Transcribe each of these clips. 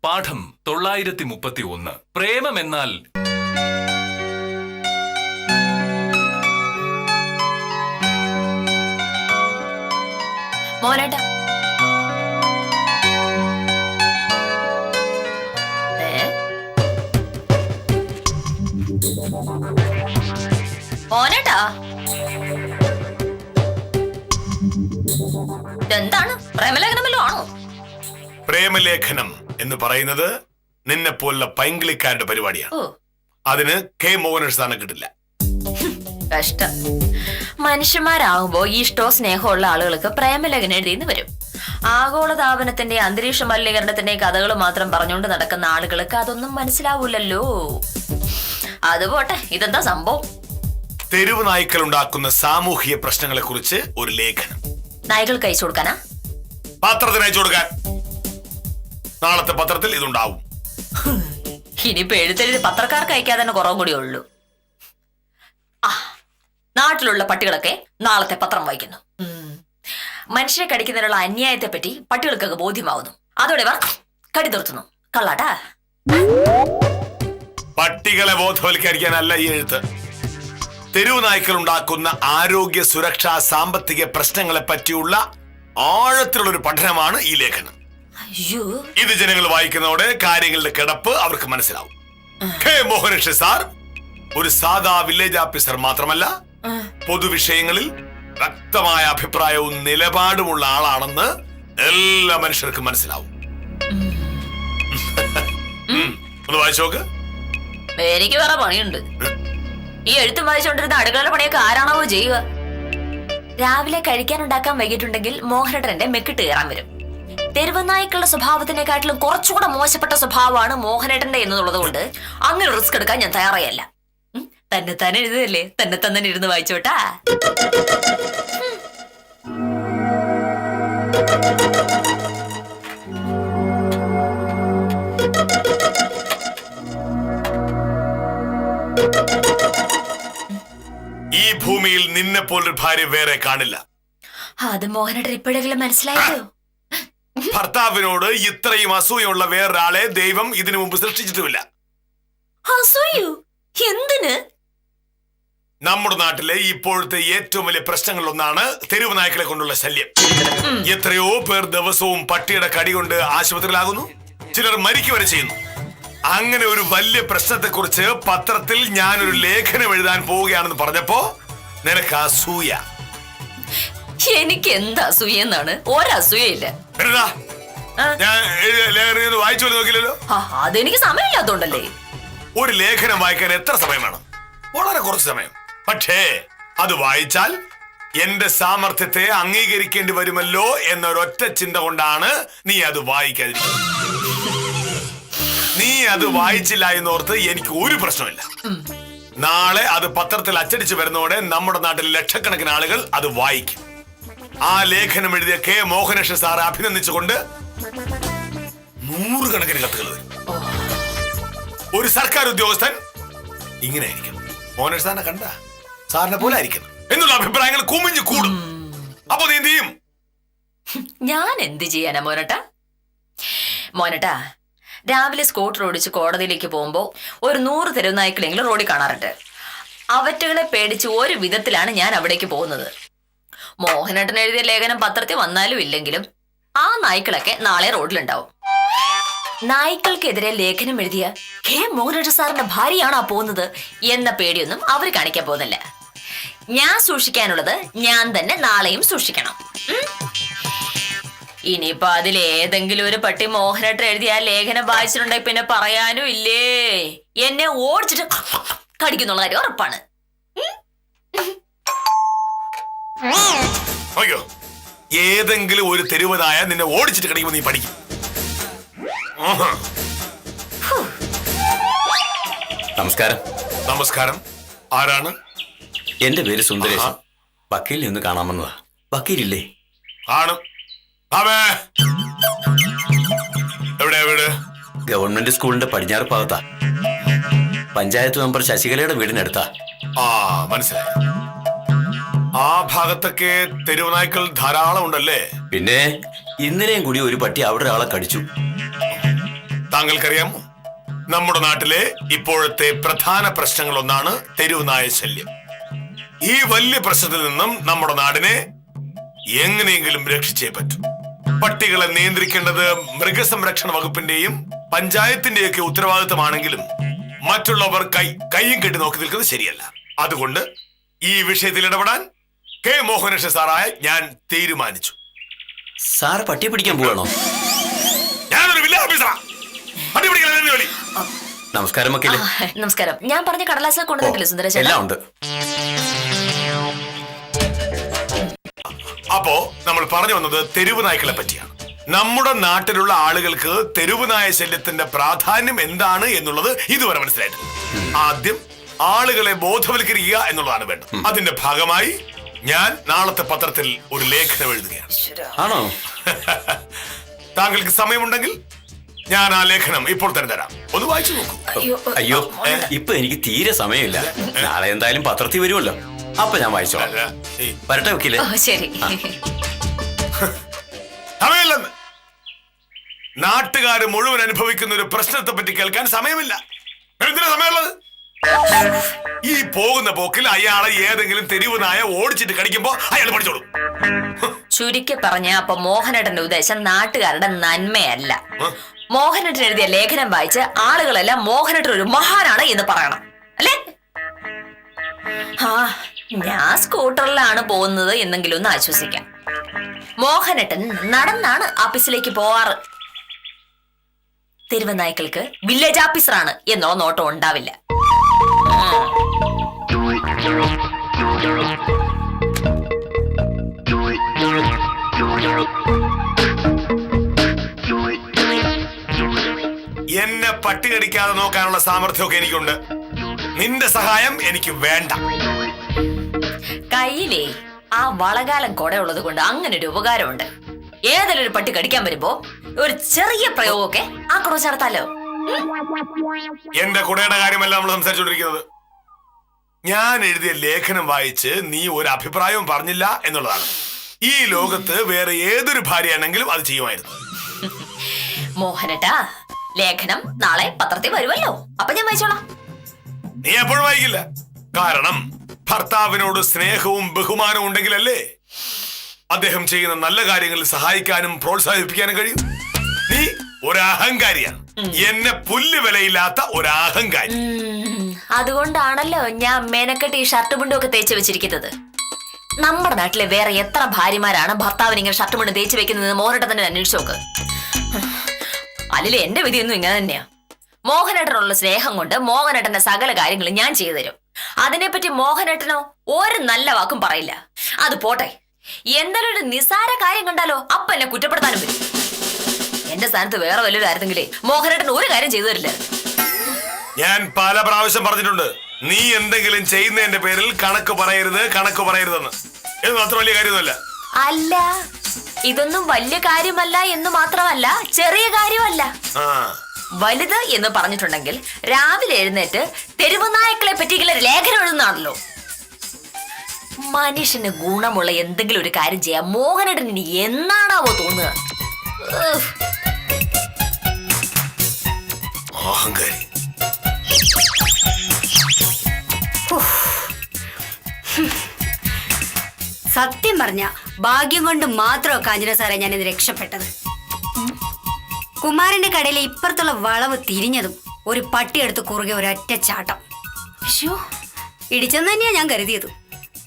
പാഠം 931. പ്രേമമെന്നാൽ മോനേട്ടാ, മോനേട്ടാ, ഇതെന്താണ്? പ്രേമലേഖനമല്ലോ ആണോ? പ്രേമലേഖനം എന്ന് പറയുന്നത് നിന്നെ പോലുള്ള പൈങ്കിളിക്കാരുടെ പരിപാടിയാണ്. ഓ, അതിന് കെ മോഹനൻ സ്ഥാനം കിട്ടില്ല. കഷ്ടം. മനുഷ്യന്മാരാകുമ്പോ ഇഷ്ടോ സ്നേഹമോ ഉള്ള ആളുകൾക്ക് പ്രേമലേഖനം എഴുതിയെന്ന് വരും. ആഗോളതാപനത്തിന്റെ അന്തരീക്ഷ മലിനീകരണത്തിന്റെ കഥകൾ മാത്രം പറഞ്ഞുകൊണ്ട് നടക്കുന്ന ആളുകൾക്ക് അതൊന്നും മനസ്സിലാവൂലല്ലോ. അതുപോട്ടെ, ഇതെന്താ സംഭവം? തെരുവ് നായ്ക്കൾ ഉണ്ടാക്കുന്ന സാമൂഹിക പ്രശ്നങ്ങളെ കുറിച്ച് ഒരു ലേഖനം. നായ്ക്കൾക്ക് അയച്ചു കൊടുക്കാനാ? പത്രത്തിന് അയച്ചു കൊടുക്കാൻ. നാളത്തെ പത്രത്തിൽ ഇതുണ്ടാവും. ഇനിയിപ്പോ എഴുത്തെഴുതി പത്രക്കാർക്ക് അയക്കാതെ തന്നെ കുറവും കൂടി ഉള്ളൂ. ആ, നാട്ടിലുള്ള പട്ടികളൊക്കെ നാളത്തെ പത്രം വായിക്കുന്നു. മനുഷ്യരെ കടിക്കുന്നതിനുള്ള അന്യായത്തെ പറ്റി പട്ടികൾക്കൊക്കെ ബോധ്യമാവുന്നു. അതോടെ ഇവർ കടി നിർത്തുന്നു. കള്ളാട്ടാ. പട്ടികളെ ബോധവൽക്കരിക്കാനല്ല ഈ എഴുത്ത്. തെരുവ് നായ്ക്കൾ ഉണ്ടാക്കുന്ന ആരോഗ്യ, സുരക്ഷാ, സാമ്പത്തിക പ്രശ്നങ്ങളെ പറ്റിയുള്ള ആഴത്തിലുള്ള ഒരു പഠനമാണ് ഈ ലേഖനം. അയ്യോ, ഇത് ജനങ്ങൾ വായിക്കുന്നതോടെ കാര്യങ്ങളുടെ കിടപ്പ് അവർക്ക് മനസ്സിലാവും. കെ മോഹനൻ സാർ ഒരു സാധാ വില്ലേജ് ഓഫീസർ മാത്രമല്ല, പൊതുവിഷയങ്ങളിൽ വ്യക്തമായ അഭിപ്രായവും നിലപാടുമുള്ള ആളാണെന്ന് എല്ലാ മനുഷ്യർക്കും മനസ്സിലാവും. ഒന്ന് വായിച്ചു നോക്ക്. എനിക്ക് വേറെ പണിയുണ്ട്. ഈ എഴുത്തും വായിച്ചുകൊണ്ടിരുന്ന അടുക്കള പണിയൊക്കെ ആരാണാവോ ചെയ്യുക? രാവിലെ കഴിക്കാനുണ്ടാക്കാൻ വൈകിട്ടുണ്ടെങ്കിൽ മോഹനേട്ടന്റെ മെക്കിട്ട് കയറാൻ വരും. തെരുവനായ്ക്കളുടെ സ്വഭാവത്തിനെക്കാട്ടിലും കുറച്ചുകൂടെ മോശപ്പെട്ട സ്വഭാവമാണ് മോഹനേട്ടന്റെ എന്നുള്ളത് കൊണ്ട് അങ്ങനെ റിസ്ക് എടുക്കാൻ ഞാൻ തയ്യാറായല്ല. തന്നെ തന്നെ എഴുതല്ലേ, തന്നെ തന്നെ ഇരുന്ന് വായിച്ചോട്ടാ. ഈ ഭൂമിയിൽ നിന്നെ പോലൊരു ഭാര്യ വേറെ കാണില്ല. അത് മോഹനേട്ടൻ ഇപ്പോഴെങ്കിലും മനസ്സിലായോ? ഭർത്താവിനോട് ഇത്രയും അസൂയുള്ള വേറൊരാളെ ദൈവം ഇതിനു മുമ്പ് സൃഷ്ടിച്ചിട്ടുമില്ല. അസൂയോ? എന്തിന്? നമ്മുടെ നാട്ടിലെ ഇപ്പോഴത്തെ ഏറ്റവും വലിയ പ്രശ്നങ്ങളിലൊന്നാണ് തെരുവ് നായ്ക്കളെ കൊണ്ടുള്ള ശല്യം. എത്രയോ പേർ ദിവസവും പട്ടിയുടെ കടി കൊണ്ട് ആശുപത്രിയിലാകുന്നു, ചിലർ മരിക്കുക വരെ ചെയ്യുന്നു. അങ്ങനെ ഒരു വലിയ പ്രശ്നത്തെ കുറിച്ച് പത്രത്തിൽ ഞാനൊരു ലേഖനം എഴുതാൻ പോവുകയാണെന്ന് പറഞ്ഞപ്പോ നിനക്ക് അസൂയ. എനിക്ക് എന്താ അസൂയെന്നാണ്? ഒരസൂയയില്ല. ഞാൻ ലേഖനം വായിച്ചു നോക്കില്ലല്ലോ. അതെനിക്ക് സമയമില്ലാത്തോണ്ടല്ലേ. ഒരു ലേഖനം വായിക്കാൻ എത്ര സമയം വേണം? വളരെ കുറച്ച് സമയം. പക്ഷേ അത് വായിച്ചാൽ എന്റെ സാമർത്ഥ്യത്തെ അംഗീകരിക്കേണ്ടി വരുമല്ലോ എന്നൊരൊറ്റ ചിന്ത കൊണ്ടാണ് നീ അത് വായിക്കാതിരിക്കുന്നത്. നീ അത് വായിച്ചില്ല എന്നോർത്ത് എനിക്ക് ഒരു പ്രശ്നമില്ല. നാളെ അത് പത്രത്തിൽ അച്ചടിച്ചു വരുന്നതോടെ നമ്മുടെ നാട്ടിൽ ലക്ഷക്കണക്കിന് ആളുകൾ അത് വായിക്കും. ആ ലേഖനം എഴുതിയ കെ മോഹനൻ സാറെ അഭിനന്ദിച്ചുകൊണ്ട് 100 കണക്കിന് കത്തുകൾ വരും. ഒരു സർക്കാർ ഉദ്യോഗസ്ഥൻ ഇങ്ങനെ ആയിരിക്കും. മോഹനൻ സാറിനെ കണ്ട സാറിനെ പോലെ ആയിരിക്കണം എന്നുള്ള അഭിപ്രായങ്ങൾ കുമിഞ്ഞു കൂടും. അപ്പൊ നീ എന്ത് ചെയ്യും? ഞാൻ എന്ത് ചെയ്യാനാ മോനട്ടാ? മോനട്ടാ, രാവിലെ സ്കൂട്ടർ ഓടിച്ച് കോടതിയിലേക്ക് പോകുമ്പോ ഒരു 100 തെരുവ് നായ്ക്കളെങ്കിലും റോഡിൽ കാണാറുണ്ട്. അവറ്റകളെ പേടിച്ച് ഒരു വിധത്തിലാണ് ഞാൻ അവിടേക്ക് പോകുന്നത്. മോഹനേട്ടൻ എഴുതിയ ലേഖനം പത്രത്തിൽ വന്നാലും ഇല്ലെങ്കിലും ആ നായ്ക്കളൊക്കെ നാളെ റോഡിലുണ്ടാവും. നായ്ക്കൾക്കെതിരെ ലേഖനം എഴുതിയ കെ മോഹനേട്ടൻ സാറിന്റെ ഭാര്യയാണോ പോകുന്നത് എന്ന പേടിയൊന്നും അവർ കാണിക്കാൻ പോകുന്നില്ല. ഞാൻ സൂക്ഷിക്കാനുള്ളത് ഞാൻ തന്നെ നാളെയും സൂക്ഷിക്കണം. ഇനിയിപ്പോ അതിലേതെങ്കിലും ഒരു പട്ടി മോഹനേട്ടൻ എഴുതിയ ലേഖനം വായിച്ചിട്ടുണ്ടെങ്കിൽ പിന്നെ പറയാനും ഇല്ലേ, എന്നെ ഓടിച്ചിട്ട് കടിക്കുന്നുള്ള കാര്യം ഉറപ്പാണ്. അയ്യോ, ഏതെങ്കിലും ഒരു തെരുവനായ നിന്നെ ഓടിച്ചിട്ട് കടിക്കുമ്പോൾ നീ പഠിക്കും. നമസ്കാരം. നമസ്കാരം. ആരാണ്? എന്റെ പേര് സുന്ദരേശൻ. വക്കീലിനെ ഒന്ന് കാണാമെന്നതാ. വക്കീലില്ലേ? ആണ്. എവിടെ വീട്? ഗവൺമെന്റ് സ്കൂളിന്റെ പടിഞ്ഞാറ് ഭാഗത്താ. പഞ്ചായത്ത് മെമ്പർ ശശികലയുടെ വീടിനടുത്താ. ആ, മനസ്സിലായി. ആ ഭാഗത്തൊക്കെ തെരുവ് നായ്ക്കൾ ധാരാളം ഉണ്ടല്ലേ? പിന്നെ ഇന്നലെയും കൂടി ഒരു പട്ടി അവിടെ ഒരാളെ കടിച്ചു. താങ്കൾക്കറിയാമോ, നമ്മുടെ നാട്ടിലെ ഇപ്പോഴത്തെ പ്രധാന പ്രശ്നങ്ങളൊന്നാണ് തെരുവ് നായ ശല്യം. ഈ വലിയ പ്രശ്നത്തിൽ നിന്നും നമ്മുടെ നാടിനെ എങ്ങനെയെങ്കിലും രക്ഷിച്ചേ പറ്റൂ. പട്ടികളെ നിയന്ത്രിക്കേണ്ടത് മൃഗസംരക്ഷണ വകുപ്പിന്റെയും പഞ്ചായത്തിന്റെയൊക്കെ ഉത്തരവാദിത്തമാണെങ്കിലും മറ്റുള്ളവർ കൈയും കെട്ടി നോക്കി നിൽക്കുന്നത് ശരിയല്ല. അതുകൊണ്ട് ഈ വിഷയത്തിൽ ഇടപെടാൻ കെ മോഹനകൃഷ്ണൻ സാറായ ഞാൻ തീരുമാനിച്ചു. സാർ പട്ടിയെ പിടിക്കാൻ പോവാണോ? ഞാനൊരു വില്ലേജ് ഓഫീസറാ. പട്ടി പിടിക്കലാണ് എന്റെ ജോലി. നമസ്കാരം വക്കീലെ. നമസ്കാരം. ഞാൻ പറഞ്ഞ കടലാസ് കൊണ്ടുവന്നിട്ടില്ല സുന്ദരേശൻ? എല്ലാം ഉണ്ട്. അപ്പോ നമ്മൾ പറഞ്ഞു വന്നത് തെരുവ് നായ്ക്കളെ പറ്റിയാണ്. നമ്മുടെ നാട്ടിലുള്ള ആളുകൾക്ക് തെരുവ് നായ ശല്യത്തിന്റെ പ്രാധാന്യം എന്താണ് എന്നുള്ളത് ഇതുവരെ മനസ്സിലായിട്ടില്ല. ആദ്യം ആളുകളെ ബോധവൽക്കരിക്കുക എന്നുള്ളതാണ് വേണ്ടത്. അതിന്റെ ഭാഗമായി ഞാൻ നാളത്തെ പത്രത്തിൽ ഒരു ലേഖനം എഴുതുകയാണ്. ആണോ? താങ്കൾക്ക് സമയമുണ്ടെങ്കിൽ ഞാൻ ആ ലേഖനം ഇപ്പോൾ തന്നെ തരാം. ഒന്ന് വായിച്ചു നോക്കൂ. അയ്യോ, ഇപ്പൊ എനിക്ക് തീരെ സമയമില്ല. നാളെ എന്തായാലും പത്രത്തിൽ വരുമല്ലോ, അപ്പൊ ഞാൻ വായിച്ചോളാം. വരട്ടെ വക്കീലെ. ശരി. സമയമില്ലെന്ന്. നാട്ടുകാര് മുഴുവൻ അനുഭവിക്കുന്ന ഒരു പ്രശ്നത്തെ പറ്റി കേൾക്കാൻ സമയമില്ല. എന്തിനാ സമയമുള്ളത്? ഈ പോകുന്ന പോക്കിൽ അയാളെ ഏതെങ്കിലും തെരുവ് നായ ഓടിച്ചിട്ട് കടിക്കുമ്പോ അയാൾ പഠിച്ചോളും. ചുരുക്കി പറഞ്ഞ അപ്പൊ മോഹനേട്ടന്റെ ഉദ്ദേശം നാട്ടുകാരുടെ നന്മയല്ല. മോഹനേട്ടൻ എഴുതിയ ലേഖനം വായിച്ച് ആളുകളെല്ലാം മോഹനേട്ടൻ ഒരു മഹാനാണ് എന്ന് പറയണം, അല്ലേ? ആ, ഞാൻ സ്കൂട്ടറിലാണ് പോകുന്നത് എന്നെങ്കിലും ഒന്ന് ആശ്വസിക്കാം. മോഹനേട്ടൻ നടന്നാണ് ഓഫീസിലേക്ക് പോവാറ്. തെരുവ് നായ്ക്കൾക്ക് വില്ലേജ് ഓഫീസറാണ് എന്നോ നോട്ടം ഉണ്ടാവില്ല. എന്നെ പട്ടി കടിക്കാതെ നോക്കാനുള്ള സാമർഥ്യമൊക്കെ എനിക്കുണ്ട്. നിന്റെ സഹായം എനിക്ക് വേണ്ട. കയ്യിലേ ആ വളകാലം കൊടയുള്ളത് കൊണ്ട് അങ്ങനെ ഒരു ഉപകാരമുണ്ട്. ഏതെങ്കിലും ഒരു പട്ടി കടിക്കാൻ വരുമ്പോ ഒരു ചെറിയ പ്രയോഗമൊക്കെ ആ കുട ചേർത്താലോ. എന്റെ കുടയുടെ കാര്യമല്ല നമ്മൾ സംസാരിച്ചുകൊണ്ടിരിക്കുന്നത്. ഞാൻ എഴുതിയ ലേഖനം വായിച്ച് നീ ഒരു അഭിപ്രായവും പറഞ്ഞില്ല എന്നുള്ളതാണ്. ഈ ലോകത്ത് വേറെ ഏതൊരു ഭാര്യയാണെങ്കിലും അത് ചെയ്യുമായിരുന്നു. മോഹനേട്ടാ, ലേഖനം നാളെ പത്രത്തിൽ വരുമല്ലോ, അപ്പൊ ഞാൻ വായിച്ചോളാം. നീ എപ്പോഴും വായിക്കില്ല. കാരണം ഭർത്താവിനോട് സ്നേഹവും ബഹുമാനവും ഉണ്ടെങ്കിലല്ലേ അദ്ദേഹം ചെയ്യുന്ന നല്ല കാര്യങ്ങളിൽ സഹായിക്കാനും പ്രോത്സാഹിപ്പിക്കാനും കഴിയും. നീ ഒരു അഹങ്കാരിയാണ്. എന്നെ പുല്ല് വിലയില്ലാത്ത ഒരു അഹങ്കാരി. അതുകൊണ്ടാണല്ലോ ഞാൻ മേനക്കെട്ട് ഈ ഷർട്ട് മുണ്ടും ഒക്കെ തേച്ച് വെച്ചിരിക്കുന്നത്. നമ്മുടെ നാട്ടിലെ വേറെ എത്ര ഭാര്യമാരാണ് ഭർത്താവിന് ഇങ്ങനെ ഷർട്ട് മുണ്ടും തേച്ച് വെക്കുന്നത്? മോഹനേട്ടൻ തന്നെ അന്വേഷിച്ചു നോക്ക്. അല്ലെ എന്റെ വിധിയൊന്നും ഇങ്ങനെ തന്നെയാ. മോഹനേട്ടനുള്ള സ്നേഹം കൊണ്ട് മോഹനേട്ടന്റെ സകല കാര്യങ്ങളും ഞാൻ ചെയ്തു തരും. അതിനെപ്പറ്റി മോഹനേട്ടനോ ഒരു നല്ല വാക്കും പറയില്ല. അത് പോട്ടെ, എന്തെങ്കിലും ഒരു നിസാര കാര്യം കണ്ടാലോ അപ്പൊ എന്നെ കുറ്റപ്പെടുത്താനും വരും. എന്റെ സ്ഥാനത്ത് വേറെ വല്ലവരായിരുന്നെങ്കിലേ മോഹനേട്ടൻ ഒരു കാര്യം ചെയ്തു തരില്ല. ഞാൻ പല പ്രാവശ്യം പറഞ്ഞിട്ടുണ്ട്, നീ എന്തെങ്കിലും ചെയ്യുന്നതിന്റെ പേരിൽ കണക്ക് പറയരുതെന്ന്. ഇത് അത്ര വലിയ കാര്യമൊന്നുമല്ല. അല്ല, ഇതൊന്നും വലിയ കാര്യമല്ല എന്ന് മാത്രമല്ല ചെറിയ കാര്യമല്ല. വലുത് എന്ന് പറഞ്ഞിട്ടുണ്ടെങ്കിൽ രാവിലെ എഴുന്നേറ്റ് തെരുവ് നായ്ക്കളെ പറ്റിയുള്ള ലേഖനം എഴുതുന്നാണല്ലോ. മനുഷ്യന് ഗുണമുള്ള എന്തെങ്കിലും ഒരു കാര്യം ചെയ്യാൻ മോഹനേട്ടൻ ഇനി എന്നാണാവോ തോന്നുക? അഹങ്കാരി. സത്യം പറഞ്ഞ ഭാഗ്യം കൊണ്ട് മാത്രമോ കാഞ്ചന സാറേ ഞാനിത് രക്ഷപ്പെട്ടത്. കുമാരന്റെ കടയിലെ ഇപ്പുറത്തുള്ള വളവ് തിരിഞ്ഞതും ഒരു പട്ടിയെടുത്ത് കുറുകെ ഒരൊറ്റ ചാട്ടം. ഇടിച്ചെന്ന് തന്നെയാ ഞാൻ കരുതിയത്.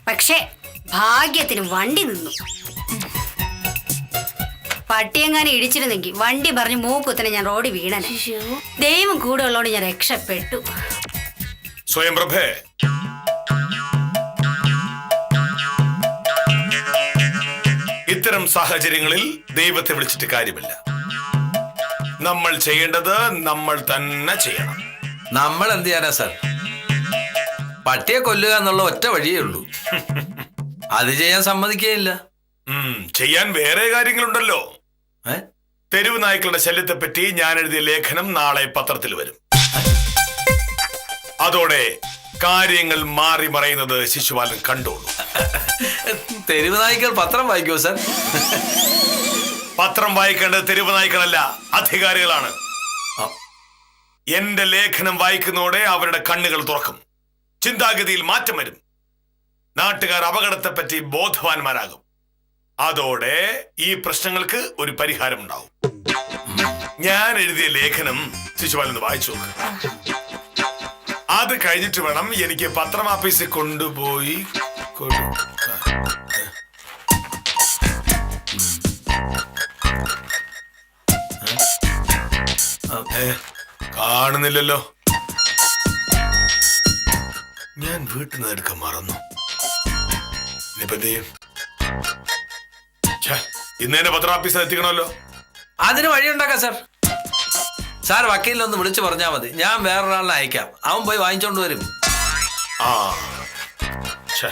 പക്ഷേ ഭാഗ്യത്തിന് വണ്ടി നിന്നു. പട്ടിയെങ്ങാനും ഇടിച്ചിരുന്നെങ്കിൽ വണ്ടി പറഞ്ഞ് മൂക്കുത്തനെ ഞാൻ റോഡിൽ വീണന. ദൈവം കൂടെ ഉള്ളതുകൊണ്ട് ഞാൻ രക്ഷപ്പെട്ടു. സ്വയംപ്രഭേ, ഇത്തരം സാഹചര്യങ്ങളിൽ ദൈവത്തെ വിളിച്ചിട്ട് കാര്യമില്ല. നമ്മൾ ചെയ്യേണ്ടത് നമ്മൾ തന്നെ ചെയ്യണം. നമ്മൾ എന്ത് ചെയ്യാനാ സാർ? പട്ടിയെ കൊല്ലുക എന്നുള്ള ഒറ്റ വഴിയേ ഉള്ളൂ. അത് ചെയ്യാൻ സമ്മതിക്കുകയില്ല. ചെയ്യാൻ വേറെ കാര്യങ്ങളുണ്ടല്ലോ. തെരുവ് നായ്ക്കളുടെ ശല്യത്തെ പറ്റി ഞാൻ എഴുതിയ ലേഖനം നാളെ പത്രത്തിൽ വരും. അതോടെ കാര്യങ്ങൾ മാറി മറയുന്നത് ശിശുപാലൻ കണ്ടോളൂ. തെരുവ് നായ്ക്കൾ പത്രം വായിക്കുമോ സാർ? പത്രം വായിക്കേണ്ടത് തെരുവ് നായ്ക്കളല്ല, അധികാരികളാണ്. എന്റെ ലേഖനം വായിക്കുന്നതോടെ അവരുടെ കണ്ണുകൾ തുറക്കും, ചിന്താഗതിയിൽ മാറ്റം വരും, നാട്ടുകാർ അപകടത്തെപ്പറ്റി ബോധവാന്മാരാകും. അതോടെ ഈ പ്രശ്നങ്ങൾക്ക് ഒരു പരിഹാരം ഉണ്ടാവും. ഞാൻ എഴുതിയ ലേഖനം ശിശുപാലൻ വായിച്ചു നോക്ക്. അത് കഴിഞ്ഞിട്ട് വേണം എനിക്ക് പത്രം ഓഫീസിൽ കൊണ്ടുപോയി കൊടുക്കാൻ. കാണുന്നില്ലല്ലോ. ഞാൻ വീട്ടിൽ നിന്ന് എടുക്കാൻ മറന്നു. ഇനിയിപ്പോ എന്ത് ചെയ്യും? ഇന്ന് തന്നെ പത്ര ഓഫീസിൽ എത്തിക്കണമല്ലോ. അതിന് വഴിയുണ്ടാക്കാം സാർ. സാർ വക്കീലിനൊന്ന് വിളിച്ചു പറഞ്ഞാൽ മതി, ഞാൻ വേറൊരാളിനെ അയക്കാം, അവൻ പോയി വാങ്ങിച്ചോണ്ട് വരും. ആ ഛെ.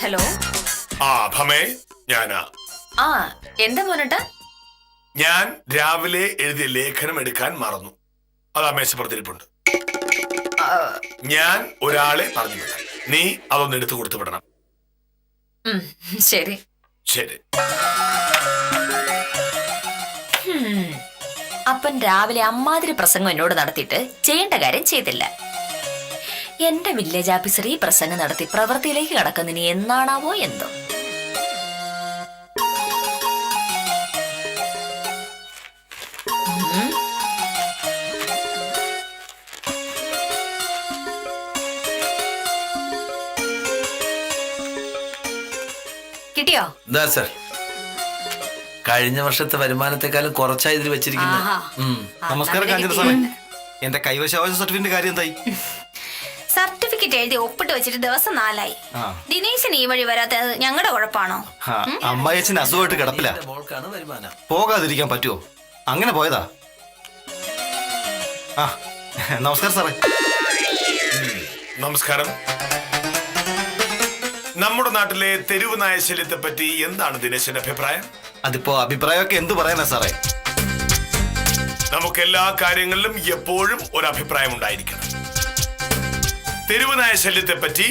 ഹലോ. ആ ഭമേ, ഞാനാ. ആ എന്താ മോനട്ടാ? ഞാൻ രാവിലെ എഴുതിയ ലേഖനം എടുക്കാൻ മറന്നു. അതാ മേശപ്പുറത്തിരിപ്പുണ്ട്. ഞാൻ ഒരാളെ പറഞ്ഞു വിടാം, നീ അതൊന്ന് എടുത്തു കൊടുത്തു വിടണം. ശരി ശരി. അപ്പൻ രാവിലെ അമ്മാതിരി പ്രസംഗം എന്നോട് നടത്തിയിട്ട് ചെയ്യേണ്ട കാര്യം ചെയ്തില്ല. എന്റെ വില്ലേജ് ഓഫീസർ ഈ പ്രസംഗം നടത്തി പ്രവൃത്തിയിലേക്ക് കടക്കുന്നതിന് എന്നാണാവോ എന്തോ. കിട്ടിയോ? എന്താ സാർ, കഴിഞ്ഞ വർഷത്തെ വരുമാനത്തെക്കാളും കുറച്ചായി ഇതിൽ വെച്ചിരിക്കുന്നത്. ആഹാ. നമസ്കാരം കാഞ്ചന സാറേ. എന്റെ കൈവശാവകാശ സർട്ടിഫിക്കറ്റ് കാര്യം എന്തായി? സർട്ടിഫിക്കറ്റ് എഴുതി ഒപ്പിട്ട് വെച്ചിട്ട് ദിവസം 4 ആയി. ദിനേശന് ഈ വഴി വരാത്തത് ഞങ്ങളുടെ കുഴപ്പമാണോ? അമ്മായിയച്ഛൻ അസുഖമായിട്ട് കിടപ്പില്ല, എന്റെ മോൾക്കാണ് വരുമാനം. പോകാതിരിക്കാൻ പറ്റുമോ? അങ്ങനെ പോയതാ. ആ നമസ്കാരം സാറേ. നമസ്കാരം. നമ്മുടെ നാട്ടിലെ തെരുവ് നായ ശല്യത്തെ പറ്റി എന്താണ് ദിനേശന്റെ അഭിപ്രായം? അതിപ്പോ അഭിപ്രായമൊക്കെ എന്ത് പറയാനാ സാറേ? നമുക്ക് എല്ലാ കാര്യങ്ങളിലും എപ്പോഴും ഒരു അഭിപ്രായം ഉണ്ടായിരിക്കണം. തെരുവ് നായ ശല്യത്തെ പറ്റി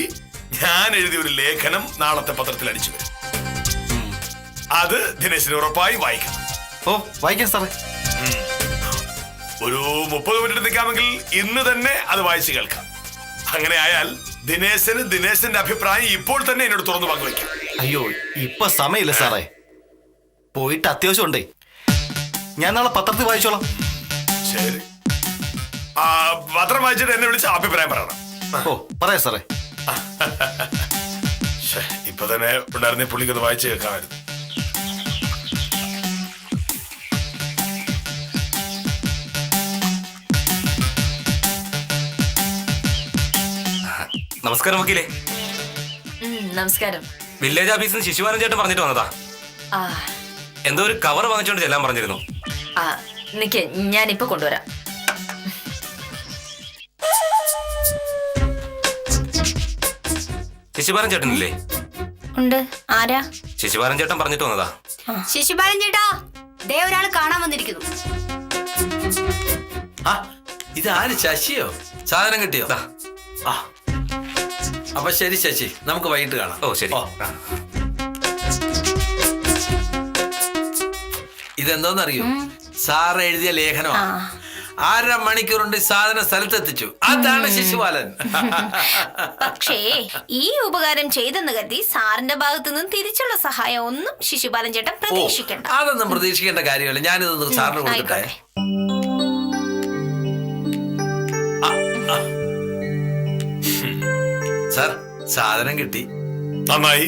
ഞാൻ എഴുതിയ ഒരു ലേഖനം നാളത്തെ പത്രത്തിൽ അടിച്ചു വരും. അത് ദിനേശന് ഉറപ്പായി വായിക്കണം. ഓ വായിക്കാം സാറേ. ഒരു 30 മിനിറ്റ് നിൽക്കാമെങ്കിൽ ഇന്ന് തന്നെ അത് വായിച്ചു കേൾക്കാം. അങ്ങനെ ആയാൽ ദിനേശന്റെ അഭിപ്രായം ഇപ്പോൾ തന്നെ എന്നോട് തുറന്നു പങ്കുവയ്ക്കാം. അയ്യോ ഇപ്പൊ സമയമില്ല സാറേ, പോയിട്ട് അത്യാവശ്യം ഉണ്ടേ. ഞാൻ നാളെ പത്രത്തിൽ വായിച്ചോളാം. ശരി. പത്രം വായിച്ചിട്ട് എന്നെ വിളിച്ച് അഭിപ്രായം പറയണം. ഓ പറയാം സാറേ. ഇപ്പൊ തന്നെ ഉണ്ടായിരുന്ന പുള്ളിക്കത് വായിച്ചു കേൾക്കാമായിരുന്നു. നമസ്കാരം വക്കീലേ. നമസ്കാരം. വില്ലേജ് ഓഫീസിൽ നിന്ന് ശിശുപാലൻ ചേട്ടൻ പറഞ്ഞിട്ട് വന്നതാ. ആ എന്തോ ഒരു കവർ വാങ്ങിച്ചോണ്ട് ചെല്ലാൻ പറഞ്ഞിരുന്നു. ആ നിക്ക്, ഞാനിപ്പോ കൊണ്ടുവരാം. ശിശുപാലൻ ചേട്ടനില്ലേ? ഉണ്ട്. ആരാ? ശിശുപാലൻ ചേട്ടൻ പറഞ്ഞിട്ട് വന്നതാ. ശിശുപാലൻ ചേട്ടാ, ദേ ഒരാൾ കാണാൻ വന്നിരിക്കുന്നു. ആ ഇത് ആര്? ശശിയോ? സാധനം കിട്ടിയോ? ദാ. ആ അപ്പൊ ശരി ശശി, നമുക്ക് വൈകിട്ട് കാണാം. ഓ ശരി. ആ. ഇതെന്തോന്നറിയോ? സാർ എഴുതിയ ലേഖനമാണ്. 1/2 മണിക്കൂർ കൊണ്ട് സാധനം സ്ഥലത്തെത്തിച്ചു. അതാണ് ശിശുപാലൻ. പക്ഷേ ഈ ഉപകാരം ചെയ്തെന്ന് കരുതി സാറിന്റെ ഭാഗത്തു നിന്ന് തിരിച്ചുള്ള സഹായം ഒന്നും ശിശുപാലൻ ചേട്ടൻ പ്രതീക്ഷിക്കണ്ട. അതൊന്നും പ്രതീക്ഷിക്കേണ്ട കാര്യമല്ല. ഞാനിതൊന്ന് സാറിന് കൊടുക്കട്ടെ. സാർ സാധനം കിട്ടി. നന്നായി.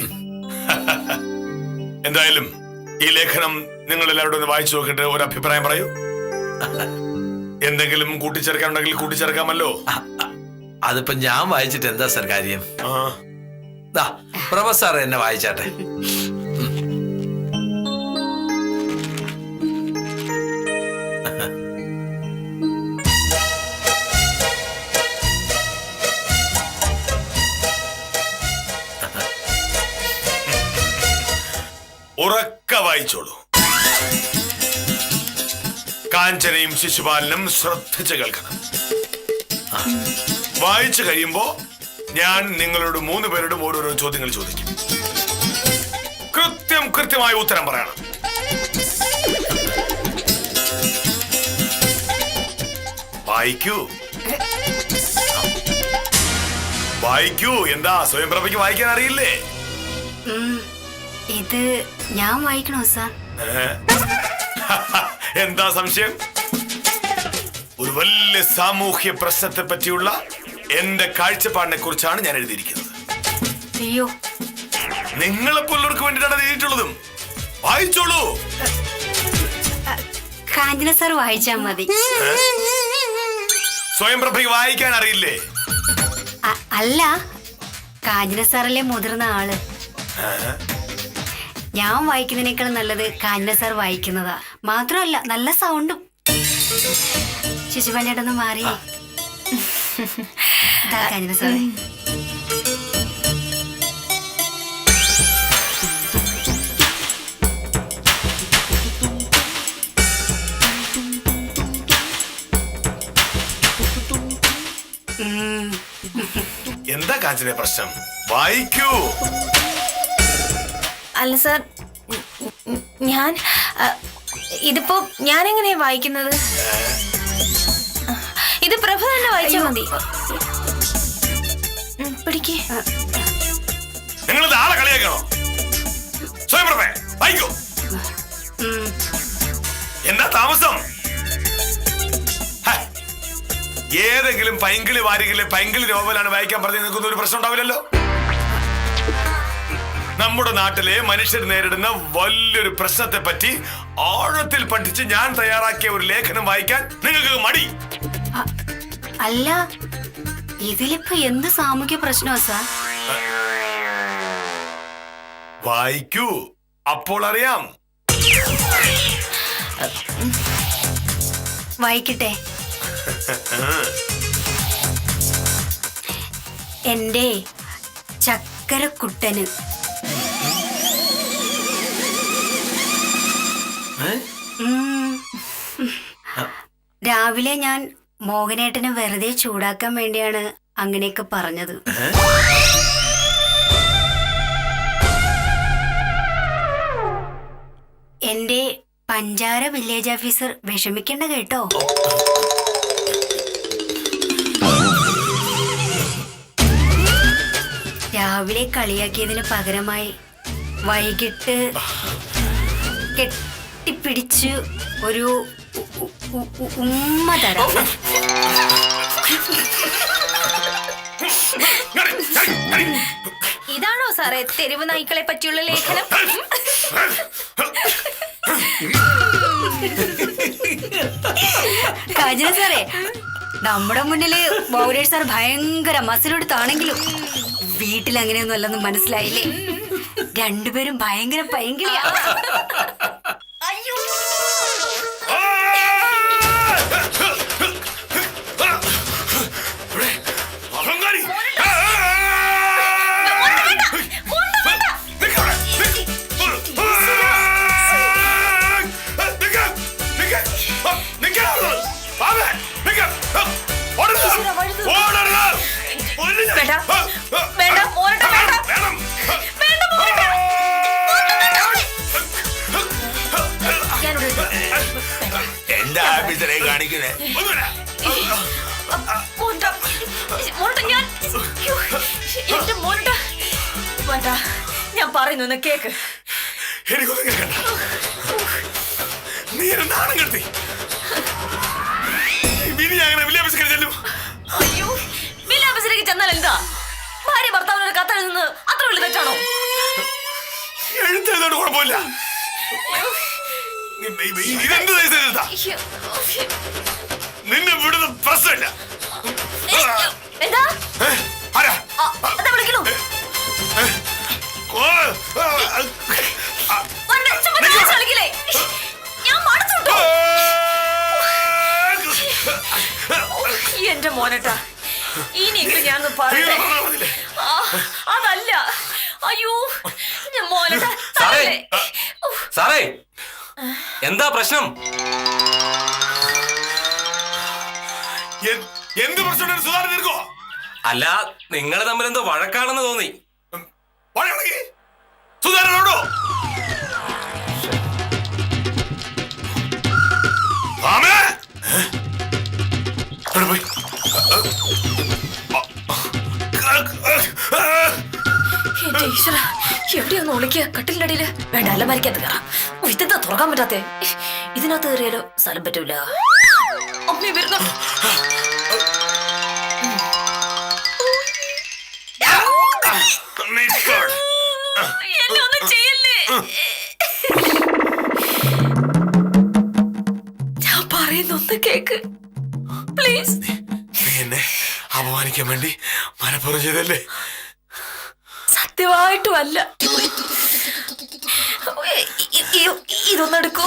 എന്തായാലും ഈ ലേഖനം നിങ്ങൾ എല്ലാവരും ഒന്ന് വായിച്ചു നോക്കിയിട്ട് ഒരു അഭിപ്രായം പറയൂ. എന്തെങ്കിലും കൂട്ടിച്ചേർക്കാനുണ്ടെങ്കിൽ കൂട്ടിച്ചേർക്കാമല്ലോ. അതിപ്പോ ഞാൻ വായിച്ചിട്ട് എന്താ സാർ കാര്യം? ആ പ്രൊഫസർ എന്നെ വായിച്ചാട്ടെ. ഉറക്ക വായിച്ചോളൂ. കാഞ്ചനയും ശിശുപാലനും ശ്രദ്ധിച്ച് കേൾക്കണം. വായിച്ചു കഴിയുമ്പോ ഞാൻ നിങ്ങളോട് 3 പേരോടും ഓരോരോ ചോദ്യങ്ങൾ ചോദിക്കും. കൃത്യമായ ഉത്തരം പറയണം. വായിക്കൂ. എന്താ സ്വയംപ്രഭയ്ക്ക് വായിക്കാൻ അറിയില്ലേ? ഇത് ഞാൻ വായിക്കണോ സാർ? എന്താ സംശയം? ഒരു വലിയ സാമൂഹ്യ പ്രശ്നത്തെ പറ്റിയുള്ള എന്റെ കാഴ്ചപ്പാടിനെ കുറിച്ചാണ് ഞാൻ എഴുതിയിരിക്കുന്നത്. അയ്യോ, നിങ്ങളെപ്പോലുള്ളവർക്ക് വേണ്ടിയിട്ടാണ് എഴുതിയിട്ടുള്ളതും. വായിച്ചോളൂ. കാഞ്ചന സാർ വായിച്ചാ മതി. സ്വയംപ്രഭയ്ക്ക് വായിക്കാൻ അറിയില്ലേ? അല്ല, കാഞ്ചന സാറല്ലേ മുതിർന്ന ആള്. ഞാൻ വായിക്കുന്നതിനേക്കാൾ നല്ലത് കാഞ്ചന സാർ വായിക്കുന്നതാ. മാത്രമല്ല നല്ല സൗണ്ടും. ശിശുപാലേട്ടൊന്ന് മാറി. കാഞ്ചന സാറേ, എന്താ കാഞ്ചന പ്രശ്നം? വായിക്കൂ. അല്ല സാർ, ഞാൻ ഇതിപ്പോ ഞാൻ എങ്ങനെയാ വായിക്കുന്നത്? ഇത് പ്രഭ തന്നെ വായിച്ചാ മതി. പിടിക്കേ. നിങ്ങൾ ആളെ കളിയാക്കണോ? സ്വയംപ്രഭേ വായിക്കൂ. എന്താ താമസം? ഏതെങ്കിലും പൈങ്കിളി വാരികളിലെ പൈങ്കിളി നോവലാണ് വായിക്കാൻ പറഞ്ഞ് നിൽക്കുന്ന ഒരു പ്രശ്നം ഉണ്ടാവില്ലല്ലോ. നമ്മുടെ നാട്ടിലെ മനുഷ്യർ നേരിടുന്ന വലിയൊരു പ്രശ്നത്തെ പറ്റി ആഴത്തിൽ പഠിച്ച് ഞാൻ തയ്യാറാക്കിയ ഒരു ലേഖനം വായിക്കാൻ നിങ്ങൾക്ക് മടി? അല്ല, ഇതിലിപ്പോ എന്ത് സാമൂഹ്യ പ്രശ്നമാ സാർ? വായിക്കൂ, അപ്പോൾ അറിയാം. വായിക്കട്ടെ. എന്റെ ചക്കരക്കുട്ടന് രാവിലെ ഞാൻ മോഹനേട്ടനെ വെറുതെ ചൂടാക്കാൻ വേണ്ടിയാണ് അങ്ങനെയൊക്കെ പറഞ്ഞത്. എന്റെ പഞ്ചാര വില്ലേജ് ഓഫീസർ വിഷമിക്കണ്ട കേട്ടോ. രാവിലെ കളിയാക്കിയതിന് പകരമായി വൈകിട്ട് കെട്ടിപ്പിടിച്ച് ഒരു ഉമ്മ തരാം. ഇതാണോ സാറേ തെരുവ് നായ്ക്കളെ പറ്റിയുള്ള ലേഖനം? കാഞ്ചന സാറേ, നമ്മുടെ മുന്നില് ബൗരേഷ് സാർ ഭയങ്കര മസിലെടുത്താണെങ്കിലും വീട്ടിൽ അങ്ങനെയൊന്നും അല്ലെന്ന് മനസ്സിലായില്ലേ? രണ്ടുപേരും ഭയങ്കര പൈങ്കിളിയാ. എന്താ ആഫീസറെ കാണിക്കുന്നേ? ഞാൻ പറയുന്നു കേക്ക്. എനിക്കൊന്നും കേൾക്കണ്ട. നീ എന്നെ നാണം കെടുത്തി. ഇനി അങ്ങനെ വില്ലേജ് ചെല്ലും. അയ്യോ, വില്ലേജിലേക്ക് ചെന്നാൽ എന്താ? ഭാര്യ ഭർത്താവിനൊരു കത്തെഴുതുന്നത് അത്ര വലിയ തെറ്റാണോ? എഴുത്തെഴുതോണ്ട് കുഴപ്പമില്ല. ഇതെന്ത് എഴുതാ? നിന്നെ വിടുന്ന പ്രശ്നമില്ല. എന്താ ആരാ വിളിക്കണു? ഞാൻ മടുത്തു. എന്റെ മോനട്ടാ, ഇനിയെങ്കിലും ഞാൻ പറയട്ടെ. അതല്ല, അയ്യോ മോനട്ടാ. സാറേ എന്താ പ്രശ്നം? എന്ത് പ്രശ്നം സുധാകരൻ തീർക്കോ? അല്ല, നിങ്ങൾ തമ്മിൽ എന്തോ വഴക്കാണെന്ന് തോന്നി. സുധാകരനോടോ? പോയി എന്റെ ഈശ്വര, എവിടെയൊന്ന് ഒളിക്കുക? കട്ടിലിന്റെ അടിയില് വേണ്ട, അലമാരിക്കകത്ത് കയറാം. ഇതെന്താ തുറക്കാൻ പറ്റാത്തെ? ഇതിനകത്ത് കയറിയാലോ? സ്ഥലം പറ്റൂല. അമ്മേ വരുന്നു. എന്നെ ഒന്നും ചെയ്യല്ലേ. ഞാൻ പറയുന്നൊന്ന് കേക്ക് പ്ലീസ്. നീ എന്നെ അപമാനിക്കാൻ വേണ്ടി മനഃപൂർവ്വം ചെയ്തല്ലേ? സത്യമായിട്ടും അല്ല. ഇതൊന്നെടുക്കൂ.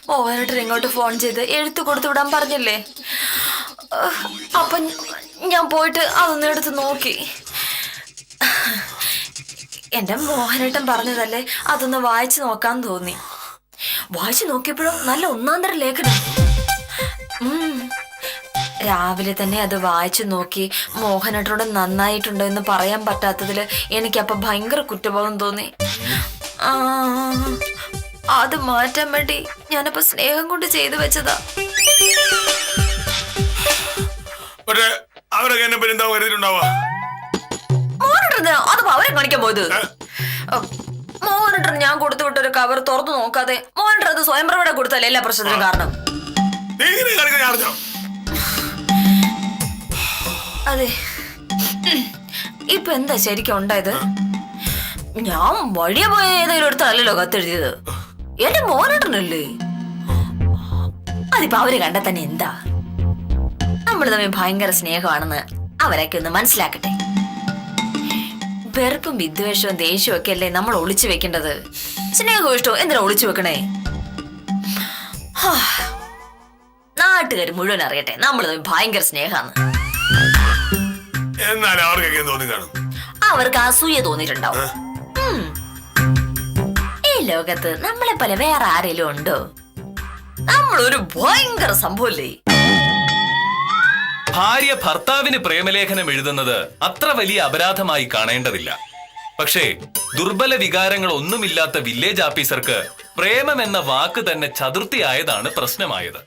മോഹനേട്ടൻ ഇങ്ങോട്ട് ഫോൺ ചെയ്ത് എഴുത്ത് കൊടുത്തു വിടാൻ പറഞ്ഞില്ലേ? അപ്പൊ ഞാൻ പോയിട്ട് അതൊന്നും എടുത്ത് നോക്കി. എന്റെ മോഹനേട്ടൻ പറഞ്ഞതല്ലേ, അതൊന്ന് വായിച്ചു നോക്കാൻ തോന്നി. വായിച്ചു നോക്കിയപ്പോഴോ നല്ല ഒന്നാന്തരം ലേഖനം. രാവിലെ തന്നെ അത് വായിച്ചു നോക്കി മോഹനേട്ടനോട് നന്നായിട്ടുണ്ടോ എന്ന് പറയാൻ പറ്റാത്തതില് എനിക്കപ്പൊ ഭയങ്കര കുറ്റബോധം തോന്നി. അത് മാറ്റാൻ വേണ്ടി ഞാനപ്പോ സ്നേഹം കൊണ്ട് ചെയ്തു വെച്ചതാ. അവരൊക്കെ എന്നെ എന്താ കരുതിട്ടുണ്ടാവാ? മോഹനേട്ടൻ അത് അവരെ കാണിക്കാൻ പോയത്. മോഹനേട്ടൻ ഞാൻ കൊടുത്തു വിട്ടൊരു കവർ തുറന്നു നോക്കാതെ മോഹനേട്ടൻ അത് സ്വയംപ്രഭയുടെ കൊടുത്തല്ലേ എല്ലാ പ്രശ്നത്തിനും കാരണം. അതെ, ഇപ്പൊ എന്താ ശരിക്കും ഉണ്ടായത്? ഞാൻ വഴിയെ പോയ ഏതെങ്കിലും ഒരുത്തല്ലോ കത്തെഴുതിയത്. എന്റെ മോഹനേട്ടനല്ലേ? അതിപ്പോ അവര് കണ്ട തന്നെ എന്താ? നമ്മൾ തമ്മിൽ ഭയങ്കര സ്നേഹമാണെന്ന് അവരൊക്കെ ഒന്ന് മനസ്സിലാക്കട്ടെ. വെറുപ്പും വിദ്വേഷവും ദേഷ്യവും ഒക്കെ അല്ലേ നമ്മൾ ഒളിച്ചു വെക്കേണ്ടത്. സ്നേഹവും ഇഷ്ടവും എന്തിനാ ഒളിച്ചു വെക്കണേ? നാട്ടുകാർ മുഴുവൻ അറിയട്ടെ നമ്മൾ തമ്മിൽ ഭയങ്കര സ്നേഹാന്ന്. അവർക്ക് അസൂയ തോന്നിയിട്ടുണ്ടാവും. ഈ ലോകത്ത് നമ്മളെ പോലെ വേറെ ആരെങ്കിലും ഉണ്ടോ? നമ്മളൊരു ഭയങ്കര സംഭവല്ലേ. ഭാര്യ ഭർത്താവിന് പ്രേമലേഖനം എഴുതുന്നത് അത്ര വലിയ അപരാധമായി കാണേണ്ടതില്ല. പക്ഷേ ദുർബല വികാരങ്ങൾ ഒന്നുമില്ലാത്ത വില്ലേജ് ഓഫീസർക്ക് പ്രേമം എന്ന വാക്ക് തന്നെ ചതുർത്ഥിയായതാണ് പ്രശ്നമായത്.